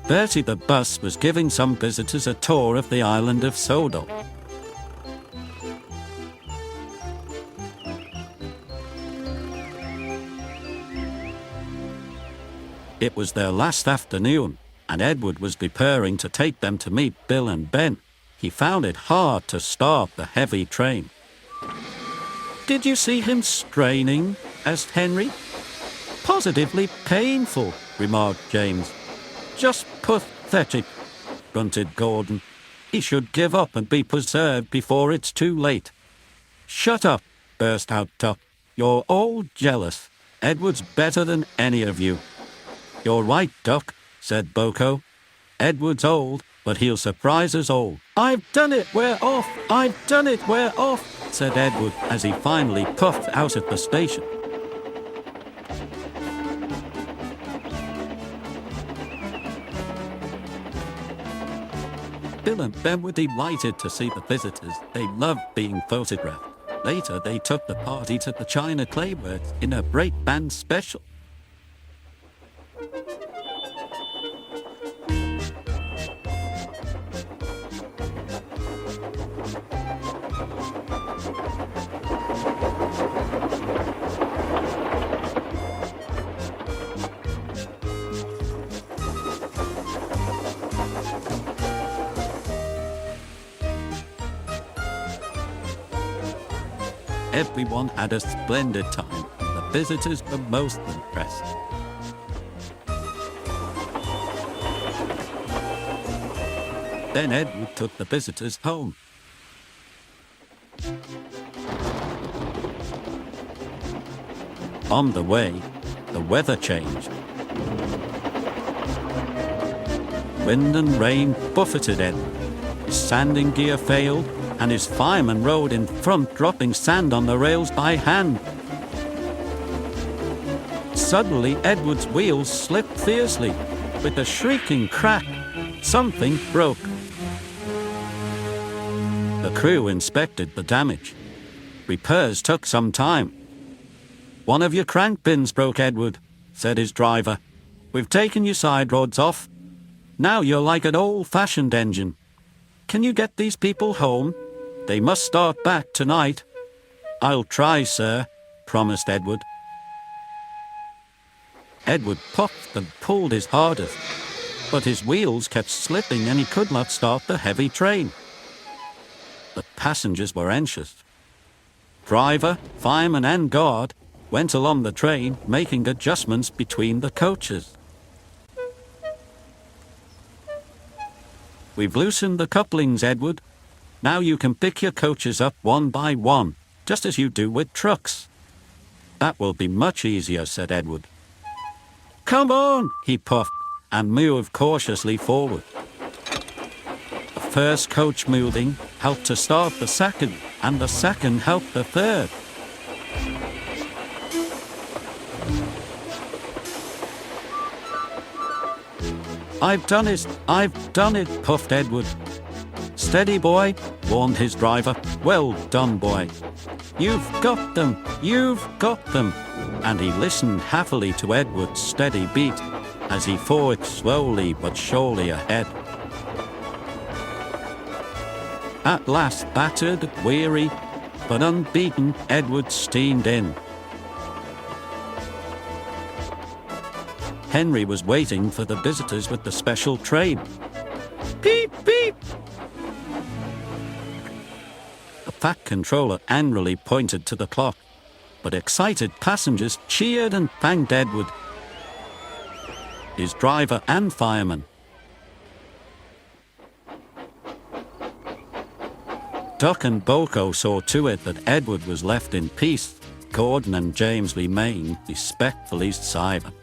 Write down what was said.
Bertie the bus was giving some visitors a tour of the island of Sodor. It was their last afternoon, and Edward was preparing to take them to meet Bill and Ben. He found it hard to start the heavy train. "Did you see him straining?" asked Henry. "Positively painful," remarked James. "Just pathetic," grunted Gordon. "He should give up and be preserved before it's too late." "Shut up," burst out Duck. "You're all jealous. Edward's better than any of you." "You're right, Duck," said Boko. "Edward's old, but he'll surprise us all." "I've done it, we're off! I've done it, we're off!" said Edward as he finally puffed out at the station. Bill and Ben were delighted to see the visitors. They loved being photographed. Later, they took the party to the China Clay Works in a break band special. Everyone had a splendid time, and the visitors were most impressed. Then Edward took the visitors home. On the way, the weather changed. Wind and rain buffeted Edward. His sanding gear failed, and his fireman rode in front, dropping sand on the rails by hand. Suddenly, Edward's wheels slipped fiercely. With a shrieking crack, something broke. The crew inspected the damage. Repairs took some time. "One of your crank pins broke, Edward," said his driver. "We've taken your side rods off. Now you're like an old-fashioned engine. Can you get these people home? They must start back tonight." "I'll try, sir," promised Edward. Edward puffed and pulled his hardest, but his wheels kept slipping and he could not start the heavy train. The passengers were anxious. Driver, fireman and guard went along the train, making adjustments between the coaches. "We've loosened the couplings, Edward. Now you can pick your coaches up one by one, just as you do with trucks." "That will be much easier," said Edward. "Come on," he puffed, and moved cautiously forward. The first coach moving helped to start the second, and the second helped the third. I've done it, puffed Edward. "Steady, boy," warned his driver. "Well done, boy. You've got them." And he listened happily to Edward's steady beat as he forged slowly but surely ahead. At last, battered, weary, but unbeaten, Edward steamed in. Henry was waiting for the visitors with the special train. "Beep, beep!" The fat controller angrily pointed to the clock, but excited passengers cheered and thanked Edward, his driver and fireman. Duck and Boko saw to it that Edward was left in peace. Gordon and James remained respectfully silent.